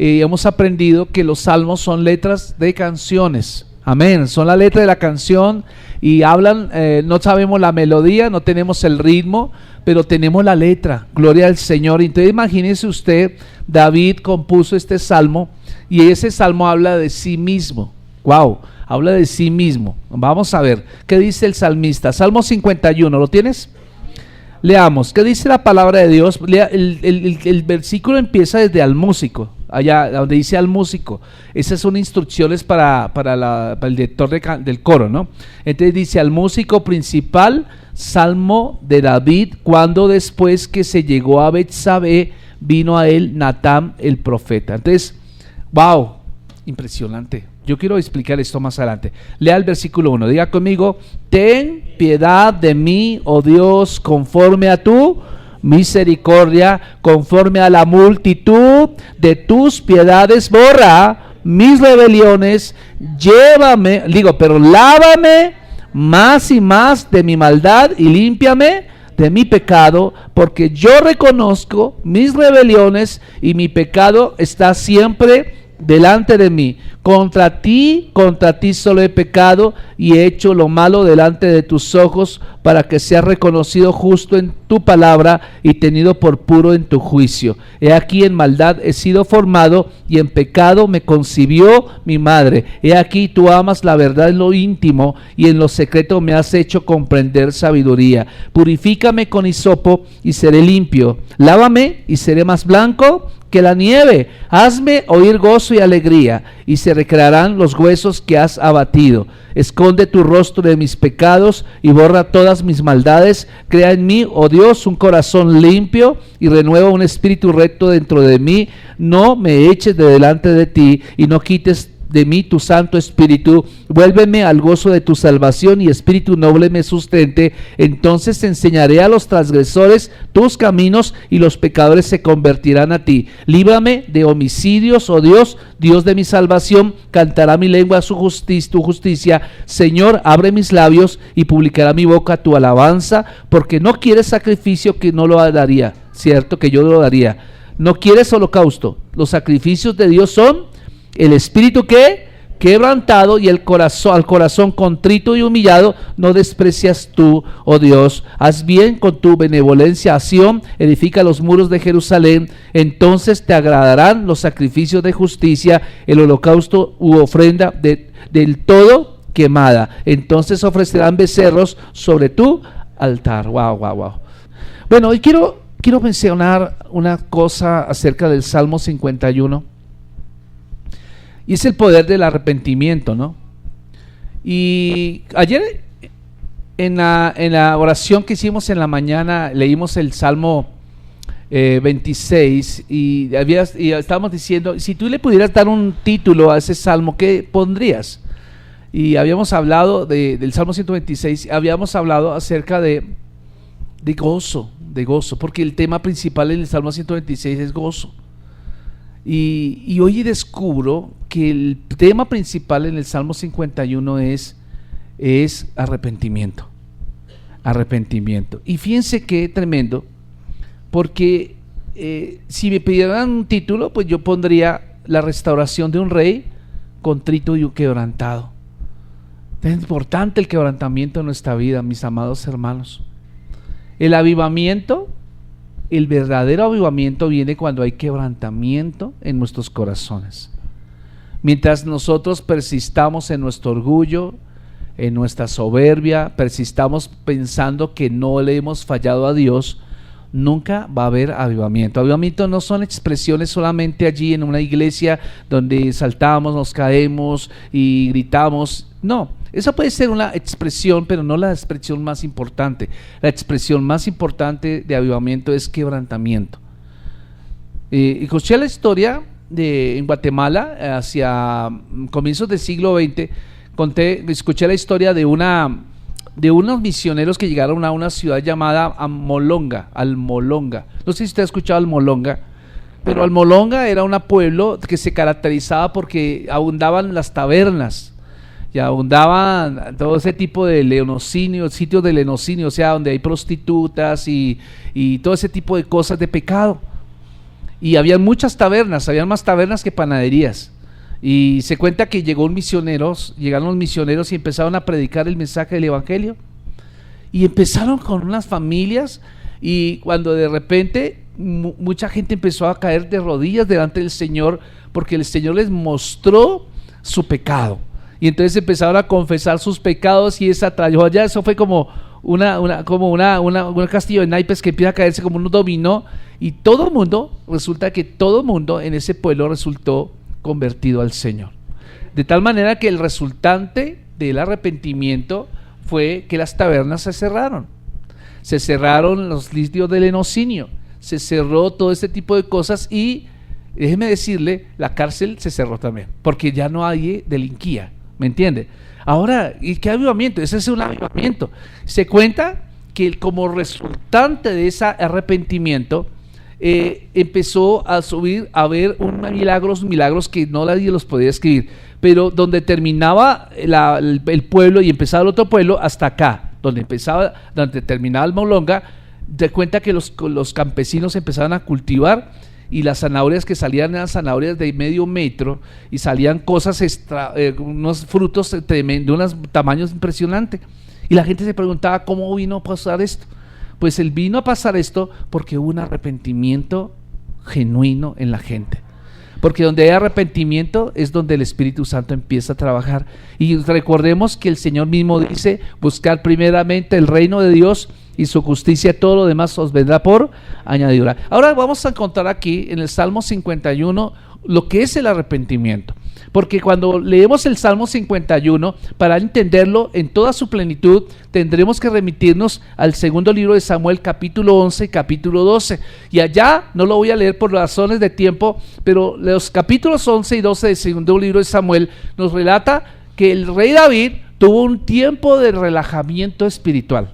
hemos aprendido que los salmos son letras de canciones. Amén, son la letra de la canción y hablan, no sabemos la melodía, no tenemos el ritmo, pero tenemos la letra, gloria al Señor. Entonces imagínese usted, David compuso este salmo y ese salmo habla de sí mismo. Wow, habla de sí mismo. Vamos a ver, ¿qué dice el salmista? Salmo 51, ¿lo tienes? Leamos, ¿qué dice la palabra de Dios? El versículo empieza desde al músico, allá donde dice al músico. Esas son instrucciones para el director del coro, ¿no? Entonces dice al músico principal, salmo de David, cuando después que se llegó a Betsabé, vino a él Natán el profeta. Entonces, wow, impresionante. Yo quiero explicar esto más adelante. Lea el versículo 1, diga conmigo: ten piedad de mí, oh Dios, conforme a tu misericordia, conforme a la multitud de tus piedades, borra mis rebeliones, lávame más y más de mi maldad y límpiame de mi pecado, porque yo reconozco mis rebeliones y mi pecado está siempre delante de mí. Contra ti solo he pecado y he hecho lo malo delante de tus ojos, para que seas reconocido justo en tu palabra y tenido por puro en tu juicio. He aquí en maldad he sido formado y en pecado me concibió mi madre. He aquí tú amas la verdad en lo íntimo y en lo secreto me has hecho comprender sabiduría. Purifícame con hisopo y seré limpio. Lávame y seré más blanco que la nieve. Hazme oír gozo y alegría, y se recrearán los huesos que has abatido. Esconde tu rostro de mis pecados y borra todas mis maldades. Crea en mí, oh Dios, un corazón limpio y renueva un espíritu recto dentro de mí. No me eches de delante de ti y no quites de mí tu santo espíritu. Vuélveme al gozo de tu salvación y espíritu noble me sustente. Entonces enseñaré a los transgresores tus caminos y los pecadores se convertirán a ti. Líbrame de homicidios, oh Dios, Dios de mi salvación. Cantará mi lengua tu justicia. Señor, abre mis labios y publicará mi boca tu alabanza, porque no quieres sacrificio, que no lo daría, cierto que yo lo daría. No quieres holocausto. Los sacrificios de Dios son el espíritu que quebrantado y al corazón contrito y humillado no desprecias tú, oh Dios. Haz bien con tu benevolencia a Sión, edifica los muros de Jerusalén. Entonces te agradarán los sacrificios de justicia, el holocausto u ofrenda del todo quemada. Entonces ofrecerán becerros sobre tu altar. Wow. Bueno, hoy quiero mencionar una cosa acerca del Salmo 51. Y es el poder del arrepentimiento, ¿no? Y ayer en la oración que hicimos en la mañana leímos el Salmo 26 y estábamos diciendo, si tú le pudieras dar un título a ese Salmo, ¿qué pondrías? Y habíamos hablado del Salmo 126, habíamos hablado acerca de gozo, porque el tema principal en el Salmo 126 es gozo. Y hoy descubro que el tema principal en el Salmo 51 es arrepentimiento. Y fíjense qué tremendo, porque si me pidieran un título, pues yo pondría la restauración de un rey contrito y quebrantado. Es importante el quebrantamiento en nuestra vida, mis amados hermanos. El avivamiento, el verdadero avivamiento viene cuando hay quebrantamiento en nuestros corazones. Mientras nosotros persistamos en nuestro orgullo, en nuestra soberbia, persistamos pensando que no le hemos fallado a Dios, nunca va a haber avivamiento. Avivamiento no son expresiones solamente allí en una iglesia donde saltamos, nos caemos y gritamos. No, esa puede ser una expresión, pero no la expresión más importante. La expresión más importante de avivamiento es quebrantamiento. Escuché la historia en Guatemala hacia comienzos del siglo XX. Escuché la historia de unos misioneros que llegaron a una ciudad llamada Almolonga. No sé si usted ha escuchado Almolonga, pero Almolonga era un pueblo que se caracterizaba porque abundaban las tabernas y abundaban todo ese tipo de sitios de lenocinio, o sea, donde hay prostitutas y todo ese tipo de cosas de pecado. y había muchas tabernas, habían más tabernas que panaderías. Y se cuenta que llegaron los misioneros y empezaron a predicar el mensaje del evangelio. Y empezaron con unas familias, y cuando de repente mucha gente empezó a caer de rodillas delante del Señor, porque el Señor les mostró su pecado. Y entonces empezaron a confesar sus pecados, y esa trajo allá, eso fue como un castillo de naipes que empieza a caerse como un dominó, y resulta que todo el mundo en ese pueblo resultó convertido al Señor. De tal manera que el resultante del arrepentimiento fue que las tabernas se cerraron los litios del lenocinio, se cerró todo este tipo de cosas, y déjeme decirle, la cárcel se cerró también, porque ya no hay delinquía, ¿me entiende? Ahora, ¿y qué avivamiento? Ese es un avivamiento. Se cuenta que como resultante de ese arrepentimiento, empezó a ver milagros que no nadie los podía escribir, pero donde terminaba el pueblo y empezaba el otro pueblo, hasta acá, donde terminaba el Molonga, te cuenta que los campesinos empezaban a cultivar, y las zanahorias que salían eran zanahorias de medio metro, y salían cosas unos frutos de unos tamaños impresionantes, y la gente se preguntaba cómo vino a pasar esto. Pues él vino a pasar esto porque hubo un arrepentimiento genuino en la gente. Porque donde hay arrepentimiento es donde el Espíritu Santo empieza a trabajar. Y recordemos que el Señor mismo dice: buscar primeramente el reino de Dios y su justicia, todo lo demás os vendrá por añadidura. Ahora vamos a encontrar aquí en el Salmo 51 lo que es el arrepentimiento. Porque cuando leemos el Salmo 51, para entenderlo en toda su plenitud, tendremos que remitirnos al segundo libro de Samuel, capítulo 11 y capítulo 12. Y allá, no lo voy a leer por razones de tiempo, pero los capítulos 11 y 12 del segundo libro de Samuel nos relata que el rey David tuvo un tiempo de relajamiento espiritual.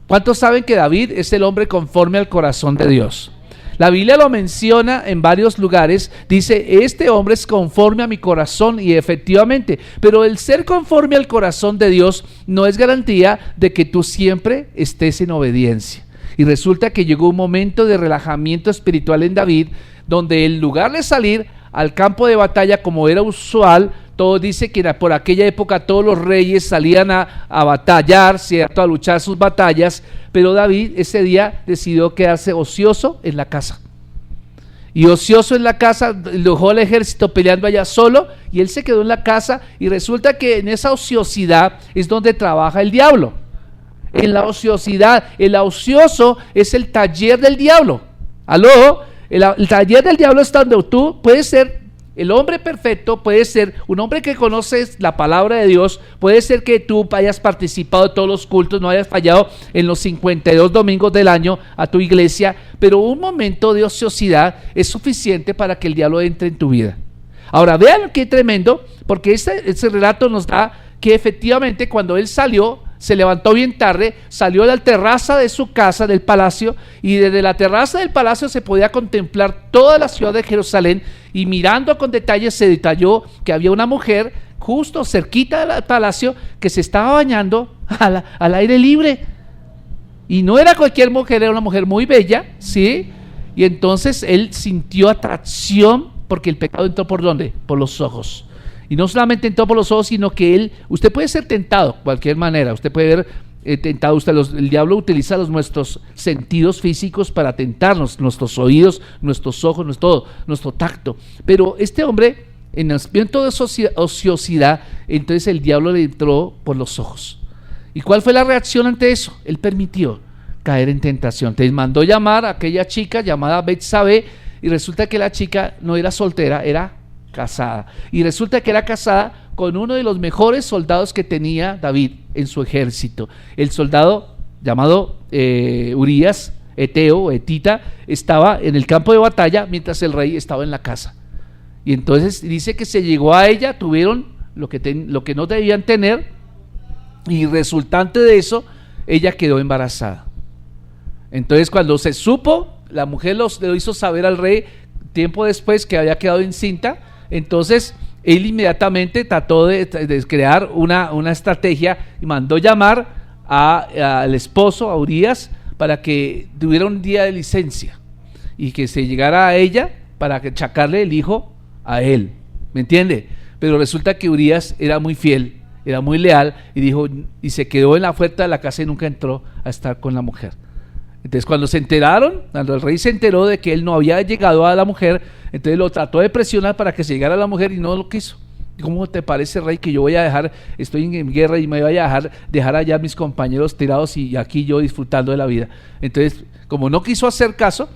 ¿Cuántos saben que David es el hombre conforme al corazón de Dios? La Biblia lo menciona en varios lugares, dice: este hombre es conforme a mi corazón, y efectivamente, pero el ser conforme al corazón de Dios no es garantía de que tú siempre estés en obediencia. Y resulta que llegó un momento de relajamiento espiritual en David, donde en lugar de salir al campo de batalla como era usual, todo dice que por aquella época todos los reyes salían a batallar, ¿cierto?, a luchar sus batallas, pero David ese día decidió quedarse ocioso en la casa. Y ocioso en la casa, dejó el ejército peleando allá solo, y él se quedó en la casa, y resulta que en esa ociosidad es donde trabaja el diablo. En la ociosidad, el ocioso es el taller del diablo. ¿Aló? El taller del diablo es donde tú puedes ser el hombre perfecto, puede ser un hombre que conoces la palabra de Dios, puede ser que tú hayas participado de todos los cultos, no hayas fallado en los 52 domingos del año a tu iglesia, pero un momento de ociosidad es suficiente para que el diablo entre en tu vida. Ahora vean qué tremendo, porque ese relato nos da que efectivamente cuando él salió, se levantó bien tarde, salió de la terraza de su casa, del palacio, y desde la terraza del palacio se podía contemplar toda la ciudad de Jerusalén, y mirando con detalle se detalló que había una mujer justo cerquita del palacio que se estaba bañando al aire libre, y no era cualquier mujer, era una mujer muy bella, ¿sí? Y entonces él sintió atracción, porque el pecado entró ¿por dónde? Por los ojos. Y no solamente entró por los ojos, sino que usted puede ser tentado de cualquier manera. Usted puede ver tentado, el diablo utiliza nuestros sentidos físicos para tentarnos, nuestros oídos, nuestros ojos, nuestro tacto. Pero este hombre, en el momento de ociosidad, entonces el diablo le entró por los ojos. ¿Y cuál fue la reacción ante eso? Él permitió caer en tentación. Entonces mandó llamar a aquella chica llamada Betsabé, y resulta que la chica no era soltera, era casada, y resulta que era casada con uno de los mejores soldados que tenía David en su ejército. El soldado llamado Urías, etita, estaba en el campo de batalla mientras el rey estaba en la casa, y entonces dice que se llegó a ella, tuvieron lo que no debían tener, y resultante de eso ella quedó embarazada. Entonces cuando se supo, la mujer lo hizo saber al rey tiempo después que había quedado encinta. Entonces él inmediatamente trató de crear una estrategia y mandó llamar al esposo, a Urías, para que tuviera un día de licencia. y que se llegara a ella para que chacarle el hijo a él, ¿me entiende? Pero resulta que Urías era muy fiel, era muy leal y dijo, y se quedó en la puerta de la casa y nunca entró a estar con la mujer. Entonces cuando el rey se enteró de que él no había llegado a la mujer, entonces lo trató de presionar para que se llegara a la mujer y no lo quiso. ¿Cómo te parece, rey, que yo voy a dejar, estoy en guerra y me voy a dejar allá a mis compañeros tirados y aquí yo disfrutando de la vida? Entonces, como no quiso hacer caso,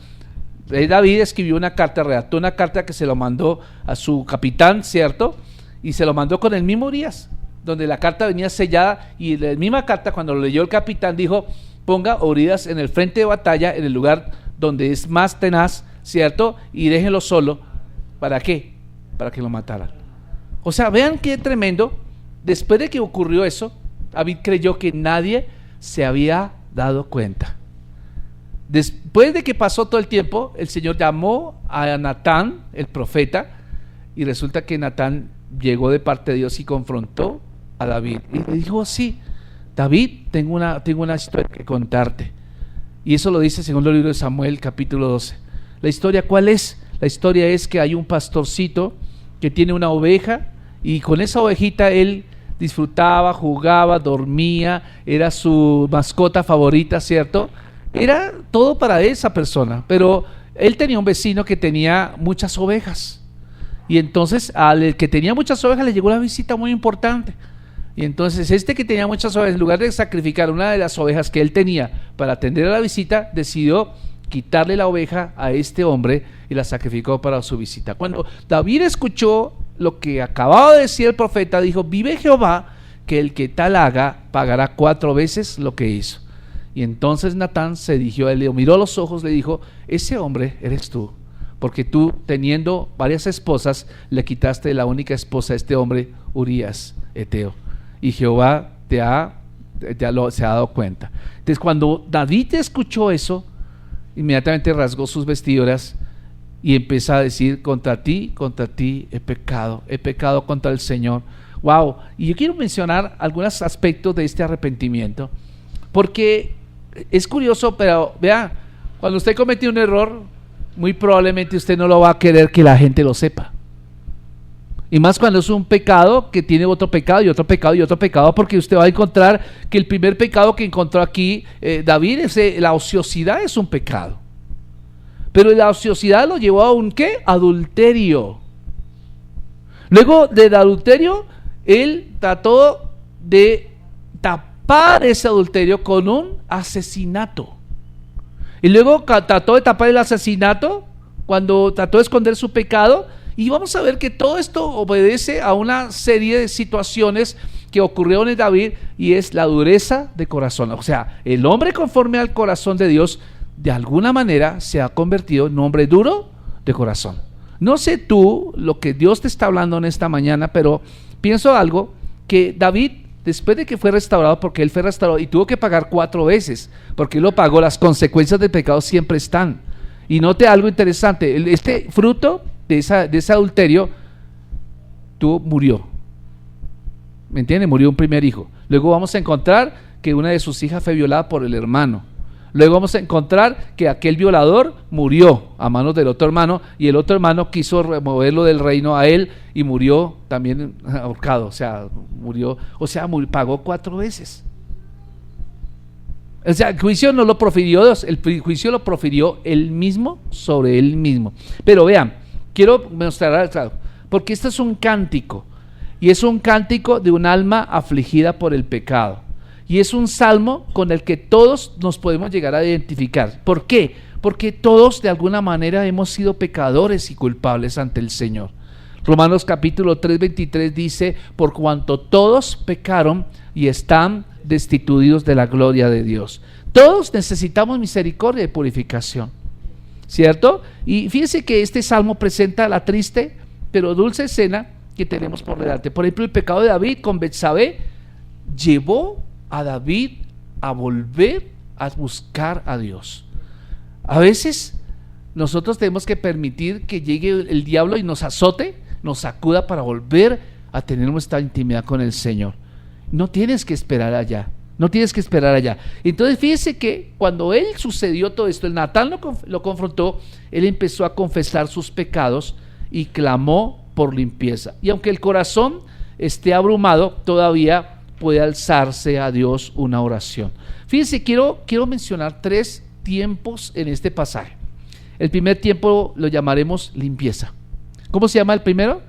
rey David escribió una carta, redactó una carta que se lo mandó a su capitán, ¿cierto? Y se lo mandó con el mismo Urías, donde la carta venía sellada, y la misma carta, cuando lo leyó el capitán, dijo: ponga a Urías en el frente de batalla, en el lugar donde es más tenaz, ¿cierto? Y déjenlo solo. ¿Para qué? Para que lo mataran. O sea, vean qué tremendo. Después de que ocurrió eso, David creyó que nadie se había dado cuenta. Después de que pasó todo el tiempo, el Señor llamó a Natán, el profeta, y resulta que Natán llegó de parte de Dios y confrontó a David. Y le dijo: sí, David, tengo una historia que contarte. Y eso lo dice segundo libro de Samuel, capítulo 12. ¿La historia cuál es? La historia es que hay un pastorcito que tiene una oveja, y con esa ovejita él disfrutaba, jugaba, dormía, era su mascota favorita, ¿cierto? Era todo para esa persona, pero él tenía un vecino que tenía muchas ovejas, y entonces al que tenía muchas ovejas le llegó una visita muy importante. Y entonces este que tenía muchas ovejas, en lugar de sacrificar una de las ovejas que él tenía para atender a la visita, decidió quitarle la oveja a este hombre y la sacrificó para su visita. Cuando David escuchó lo que acababa de decir el profeta, dijo: vive Jehová, que el que tal haga pagará 4 veces lo que hizo. Y entonces Natán se dirigió a él, le miró a los ojos, le dijo: ese hombre eres tú, porque tú, teniendo varias esposas, le quitaste la única esposa a este hombre, Urías eteo, y Jehová se ha dado cuenta. Entonces cuando David escuchó eso, inmediatamente rasgó sus vestiduras y empezó a decir: contra ti he pecado contra el Señor. Wow. Y yo quiero mencionar algunos aspectos de este arrepentimiento, porque es curioso, pero vea, cuando usted comete un error, muy probablemente usted no lo va a querer que la gente lo sepa. Y más cuando es un pecado que tiene otro pecado y otro pecado y otro pecado, porque usted va a encontrar que el primer pecado que encontró aquí David es la ociosidad. Es un pecado, pero la ociosidad lo llevó a un ¿qué? Adulterio. Luego del adulterio, él trató de tapar ese adulterio con un asesinato, y luego trató de tapar el asesinato cuando trató de esconder su pecado. Y vamos a ver que todo esto obedece a una serie de situaciones que ocurrieron en David, y es la dureza de corazón. O sea, el hombre conforme al corazón de Dios, de alguna manera se ha convertido en un hombre duro de corazón. No sé tú lo que Dios te está hablando en esta mañana, pero pienso algo, que David, después de que fue restaurado, porque él fue restaurado y tuvo que pagar 4 veces, porque él lo pagó, las consecuencias del pecado siempre están. Y note algo interesante, este fruto de ese adulterio murió, ¿me entiende? Murió un primer hijo. Luego vamos a encontrar que una de sus hijas fue violada por el hermano. Luego vamos a encontrar que aquel violador murió a manos del otro hermano, y el otro hermano quiso removerlo del reino a él y murió también ahorcado. Pagó 4 veces. O sea, el juicio no lo profirió Dios, el juicio lo profirió él mismo sobre él mismo. Pero vean, quiero mostrar, claro, porque este es un cántico, y es un cántico de un alma afligida por el pecado, y es un salmo con el que todos nos podemos llegar a identificar. ¿Por qué? Porque todos de alguna manera hemos sido pecadores y culpables ante el Señor. Romanos capítulo 3:23 dice: por cuanto todos pecaron y están destituidos de la gloria de Dios. Todos necesitamos misericordia y purificación, ¿cierto? Y fíjense que este salmo presenta la triste pero dulce escena que tenemos por delante. Por ejemplo, el pecado de David con Betsabé llevó a David a volver a buscar a Dios. A veces nosotros tenemos que permitir que llegue el diablo y nos azote, nos sacuda, para volver a tener nuestra intimidad con el Señor. No tienes que esperar allá. No tienes que esperar allá. Entonces fíjese que cuando él sucedió todo esto, el Natán lo confrontó, él empezó a confesar sus pecados y clamó por limpieza. Y aunque el corazón esté abrumado, todavía puede alzarse a Dios una oración. Fíjense, quiero mencionar 3 tiempos en este pasaje. El primer tiempo lo llamaremos limpieza. ¿Cómo se llama el primero?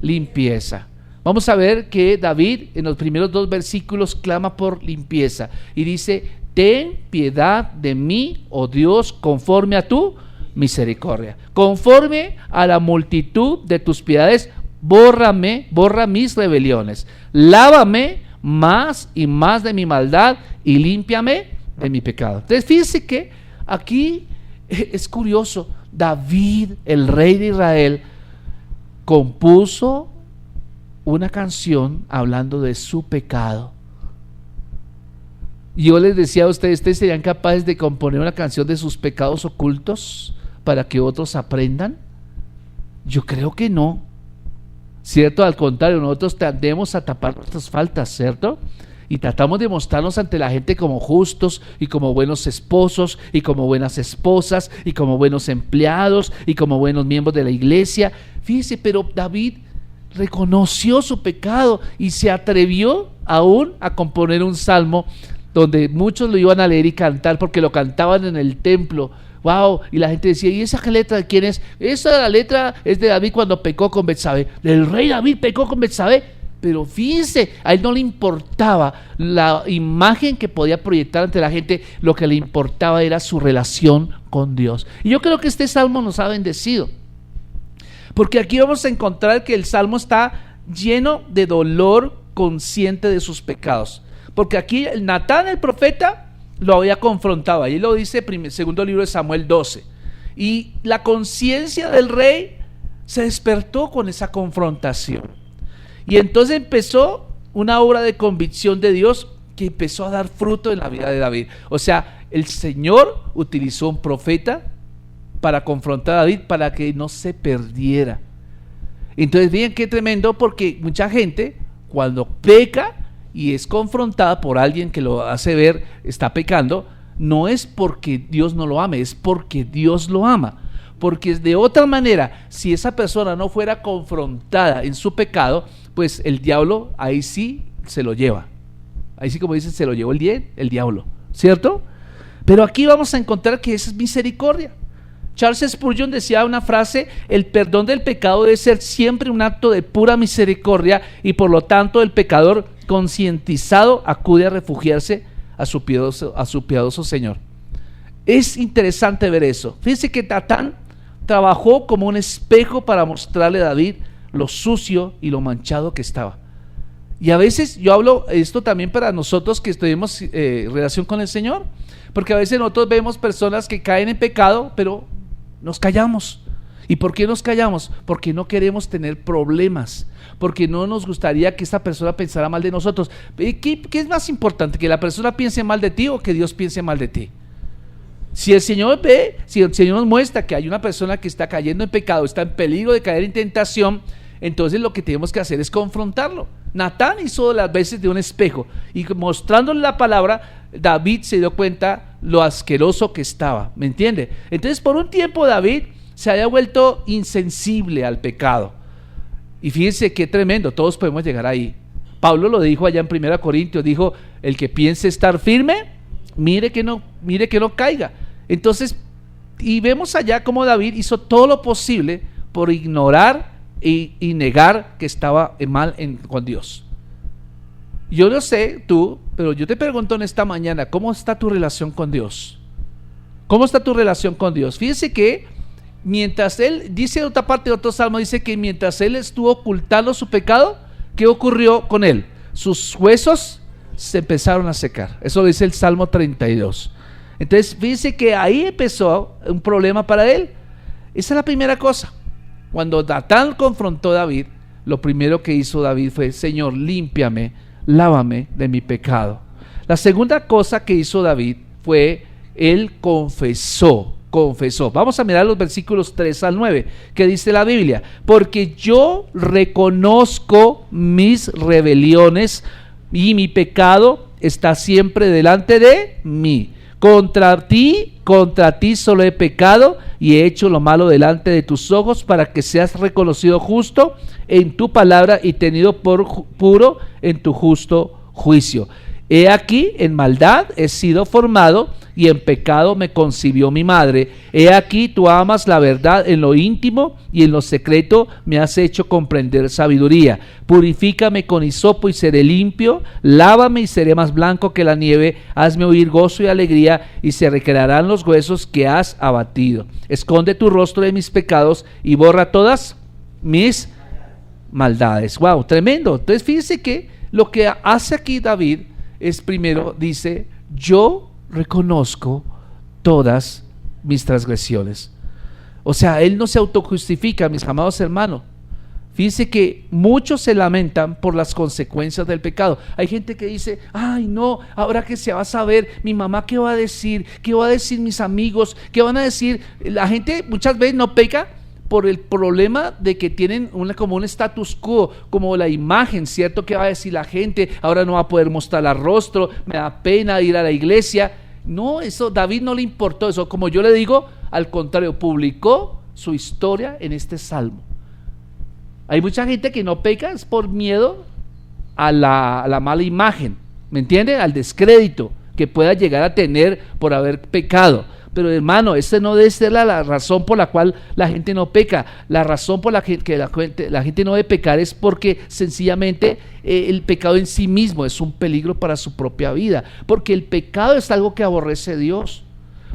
Limpieza. Vamos a ver que David en los primeros 2 versículos clama por limpieza y dice: ten piedad de mí, oh Dios, conforme a tu misericordia, conforme a la multitud de tus piedades, borra mis rebeliones, lávame más y más de mi maldad y límpiame de mi pecado. Entonces fíjense que aquí es curioso, David, el rey de Israel, compuso una canción hablando de su pecado. Yo les decía a ustedes serían capaces de componer una canción de sus pecados ocultos para que otros aprendan. Yo creo que no, ¿cierto? Al contrario, nosotros tendemos a tapar nuestras faltas, ¿cierto? Y tratamos de mostrarnos ante la gente como justos y como buenos esposos y como buenas esposas y como buenos empleados y como buenos miembros de la iglesia. Fíjese, pero David reconoció su pecado y se atrevió aún a componer un salmo donde muchos lo iban a leer y cantar porque lo cantaban en el templo. Wow, y la gente decía: ¿y esa letra de quién es? La letra es de David cuando pecó con Betsabé. El rey David pecó con Betsabé. Pero fíjense, a él no le importaba la imagen que podía proyectar ante la gente, lo que le importaba era su relación con Dios. Y yo creo que este salmo nos ha bendecido, porque aquí vamos a encontrar que el salmo está lleno de dolor consciente de sus pecados, porque aquí el Natán, el profeta, lo había confrontado. Ahí lo dice segundo libro de Samuel 12, y la conciencia del rey se despertó con esa confrontación. Y entonces empezó una obra de convicción de Dios que empezó a dar fruto en la vida de David. O sea, el Señor utilizó un profeta para confrontar a David para que no se perdiera. Entonces, miren qué tremendo, porque mucha gente cuando peca y es confrontada por alguien que lo hace ver está pecando, no es porque Dios no lo ame, es porque Dios lo ama. Porque de otra manera, si esa persona no fuera confrontada en su pecado, pues el diablo ahí sí se lo lleva. Ahí sí, como dicen, se lo llevó el diablo, ¿cierto? Pero aquí vamos a encontrar que esa es misericordia. Charles Spurgeon decía una frase: el perdón del pecado debe ser siempre un acto de pura misericordia, y por lo tanto el pecador concientizado acude a refugiarse a su piadoso Señor. Es interesante ver eso. Fíjense que Natán trabajó como un espejo para mostrarle a David lo sucio y lo manchado que estaba. Y a veces yo hablo esto también para nosotros que tenemos relación con el Señor, porque a veces nosotros vemos personas que caen en pecado, pero nos callamos. ¿Y por qué nos callamos? Porque no queremos tener problemas, porque no nos gustaría que esta persona pensara mal de nosotros. ¿Qué es más importante? ¿Que la persona piense mal de ti o que Dios piense mal de ti? Si el Señor nos muestra que hay una persona que está cayendo en pecado, está en peligro de caer en tentación, entonces lo que tenemos que hacer es confrontarlo. Natán hizo las veces de un espejo, y mostrándole la palabra, David se dio cuenta lo asqueroso que estaba, ¿me entiende? Entonces por un tiempo David se había vuelto insensible al pecado, y fíjense qué tremendo, todos podemos llegar ahí. Pablo lo dijo allá en 1 Corintios, dijo: el que piense estar firme, mire que no caiga. Entonces, y vemos allá cómo David hizo todo lo posible por ignorar y negar que estaba mal con Dios. Yo no sé tú, pero yo te pregunto en esta mañana: ¿cómo está tu relación con Dios? ¿Cómo está tu relación con Dios? Fíjense que mientras él, dice en otra parte de otro salmo, dice que mientras él estuvo ocultando su pecado, ¿qué ocurrió con él? Sus huesos se empezaron a secar. Eso lo dice el Salmo 32. Entonces fíjense que ahí empezó un problema para él. Esa es la primera cosa. Cuando Natán confrontó a David, lo primero que hizo David fue: Señor, límpiame, lávame de mi pecado. La segunda cosa que hizo David fue: él confesó. Vamos a mirar los versículos 3 al 9, que dice la Biblia: porque yo reconozco mis rebeliones y mi pecado está siempre delante de mí. Contra ti solo he pecado y he hecho lo malo delante de tus ojos, para que seas reconocido justo en tu palabra y tenido por puro en tu justo juicio. He aquí, en maldad he sido formado, y en pecado me concibió mi madre. He aquí, tú amas la verdad en lo íntimo, y en lo secreto me has hecho comprender sabiduría. Purifícame con hisopo y seré limpio, lávame y seré más blanco que la nieve. Hazme oír gozo y alegría, y se recrearán los huesos que has abatido. Esconde tu rostro de mis pecados y borra todas mis maldades. Wow, tremendo. Entonces fíjense que lo que hace aquí David es, primero dice: yo reconozco todas mis transgresiones. O sea, él no se autojustifica, mis amados hermanos. Fíjense que muchos se lamentan por las consecuencias del pecado. Hay gente que dice: ay no, ahora que se va a saber, mi mamá qué va a decir, qué va a decir mis amigos, qué van a decir. La gente muchas veces no peca por el problema de que tienen como un status quo, como la imagen, ¿cierto? ¿Qué va a decir la gente? Ahora no va a poder mostrar el rostro, me da pena ir a la iglesia. No, eso David no le importó eso. Como yo le digo, al contrario, publicó su historia en este salmo. Hay mucha gente que no peca es por miedo a la mala imagen, ¿me entiende? Al descrédito que pueda llegar a tener por haber pecado. Pero hermano, esta no debe ser la razón por la cual la gente no peca. La razón por la que la gente no debe pecar es porque sencillamente el pecado en sí mismo es un peligro para su propia vida. Porque el pecado es algo que aborrece Dios.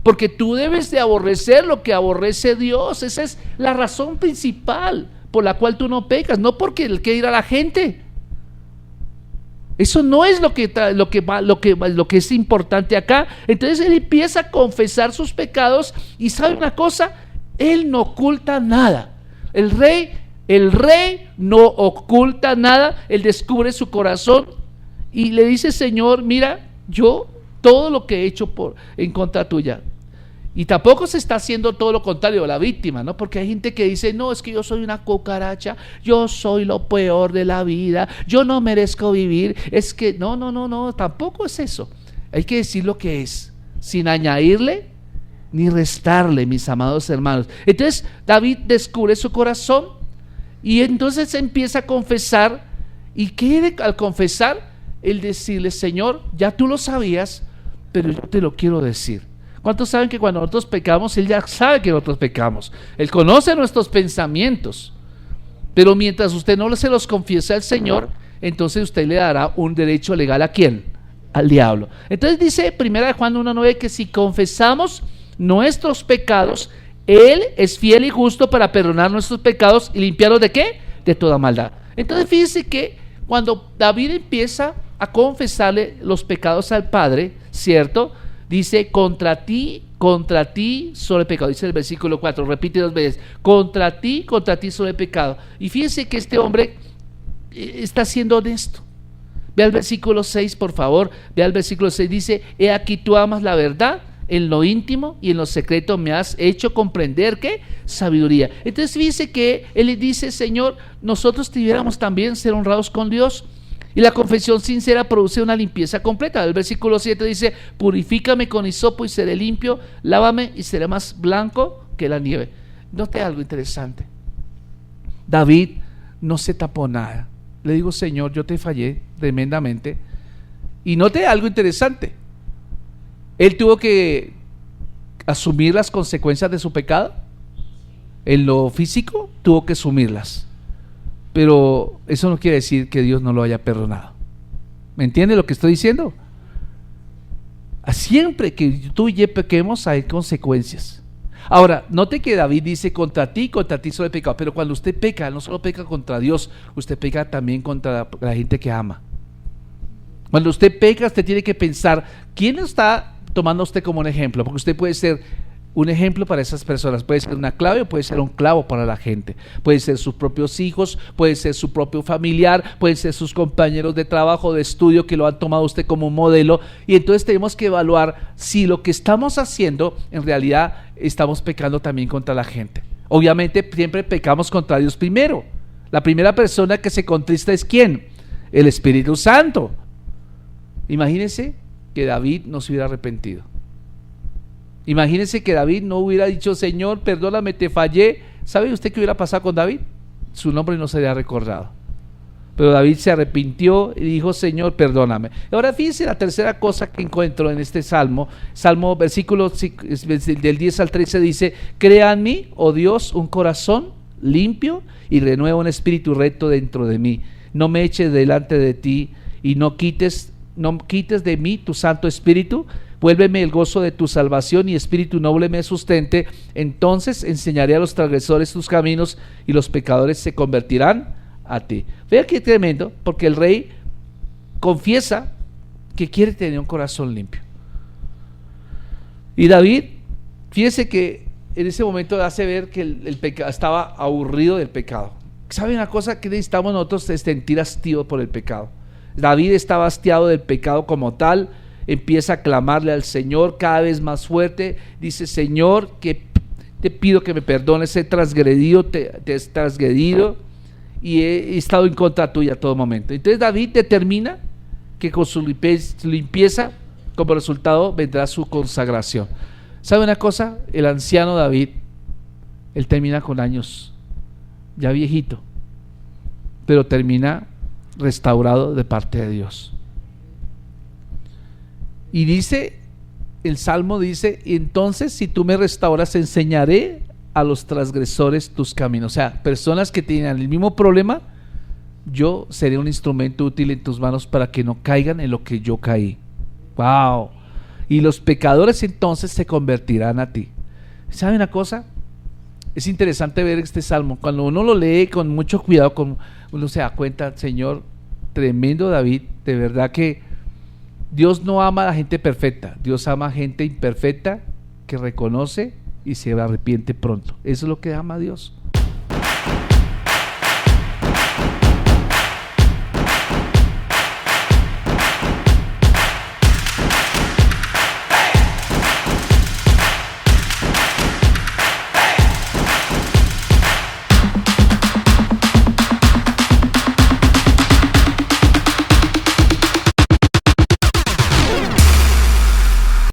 Porque tú debes de aborrecer lo que aborrece Dios. Esa es la razón principal por la cual tú no pecas. No porque el que dirá la gente. Eso no es lo que es importante acá. Entonces él empieza a confesar sus pecados y ¿sabe una cosa? Él no oculta nada. El rey no oculta nada. Él descubre su corazón y le dice: Señor, mira, yo todo lo que he hecho en contra tuya. Y tampoco se está haciendo todo lo contrario a la víctima, ¿no? Porque hay gente que dice: no, es que yo soy una cucaracha, yo soy lo peor de la vida, yo no merezco vivir. Es que no, tampoco es eso. Hay que decir lo que es, sin añadirle ni restarle, mis amados hermanos. Entonces David descubre su corazón y entonces empieza a confesar. Y quiere al confesar el decirle: Señor, ya tú lo sabías, pero yo te lo quiero decir. ¿Cuántos saben que cuando nosotros pecamos, Él ya sabe que nosotros pecamos? Él conoce nuestros pensamientos. Pero mientras usted no se los confiese al Señor, entonces usted le dará un derecho legal ¿a quién? Al diablo. Entonces dice 1 Juan 1:9 que si confesamos nuestros pecados, Él es fiel y justo para perdonar nuestros pecados y limpiarlos ¿de qué? De toda maldad. Entonces fíjese que cuando David empieza a confesarle los pecados al Padre, ¿cierto? Dice: contra ti solo he pecado. Dice el versículo 4, repite 2 veces: contra ti solo he pecado. Y fíjense que este hombre está siendo honesto. Ve al versículo 6, por favor. Ve al versículo 6, dice: he aquí, tú amas la verdad en lo íntimo y en lo secreto me has hecho comprender ¿qué? Sabiduría. Entonces fíjense que él le dice: Señor, nosotros debiéramos también ser honrados con Dios. Y la confesión sincera produce una limpieza completa. El versículo 7 dice: purifícame con hisopo y seré limpio, lávame y seré más blanco que la nieve. Note algo interesante. David no se tapó nada. Le digo: Señor, yo te fallé tremendamente. Y note algo interesante. Él tuvo que asumir las consecuencias de su pecado. En lo físico tuvo que asumirlas. Pero eso no quiere decir que Dios no lo haya perdonado. ¿Me entiende lo que estoy diciendo? Siempre que tú y yo pequemos hay consecuencias. Ahora, note que David dice: contra ti solo he pecado. Pero cuando usted peca, no solo peca contra Dios, usted peca también contra la gente que ama. Cuando usted peca, usted tiene que pensar: ¿quién está tomando a usted como un ejemplo? Porque usted puede ser un ejemplo para esas personas. Puede ser una clave o puede ser un clavo para la gente. Puede ser sus propios hijos, puede ser su propio familiar, pueden ser sus compañeros de trabajo, de estudio, que lo han tomado usted como modelo. Y entonces tenemos que evaluar si lo que estamos haciendo en realidad estamos pecando también contra la gente. Obviamente siempre pecamos contra Dios primero. La primera persona que se contrista es ¿quién? El Espíritu Santo. Imagínense que David no se hubiera arrepentido. Imagínense que David no hubiera dicho, Señor, perdóname, te fallé. ¿Sabe usted qué hubiera pasado con David? Su nombre no sería recordado. Pero David se arrepintió y dijo, Señor, perdóname. Ahora fíjense la tercera cosa que encuentro en este salmo. Salmo, versículo del 10 al 13 dice, crea en mí, oh Dios, un corazón limpio y renueva un espíritu recto dentro de mí. No me eches delante de ti y no quites de mí tu santo espíritu. Vuélveme el gozo de tu salvación y espíritu noble me sustente. Entonces enseñaré a los transgresores tus caminos y los pecadores se convertirán a ti. Vea qué tremendo, porque el rey confiesa que quiere tener un corazón limpio. Y David, fíjese que en ese momento hace ver que el pecado estaba aburrido del pecado. ¿Sabe una cosa que necesitamos nosotros? Es sentir hastío por el pecado. David estaba hastiado del pecado como tal. Empieza a clamarle al Señor cada vez más fuerte. Dice, Señor, que te pido que me perdones, he transgredido, te he transgredido y he estado en contra tuya a todo momento. Entonces David determina que con su limpieza, como resultado, vendrá su consagración. ¿Sabe una cosa? El anciano David, él termina con años, ya viejito, pero termina restaurado de parte de Dios. Y dice, el Salmo dice, entonces si tú me restauras, enseñaré a los transgresores tus caminos. O sea, personas que tienen el mismo problema, yo seré un instrumento útil en tus manos para que no caigan en lo que yo caí. ¡Wow! Y los pecadores entonces se convertirán a ti. ¿Sabe una cosa? Es interesante ver este Salmo. Cuando uno lo lee con mucho cuidado, uno se da cuenta, Señor, tremendo David, de verdad que Dios no ama a la gente perfecta, Dios ama a gente imperfecta que reconoce y se arrepiente pronto. Eso es lo que ama a Dios.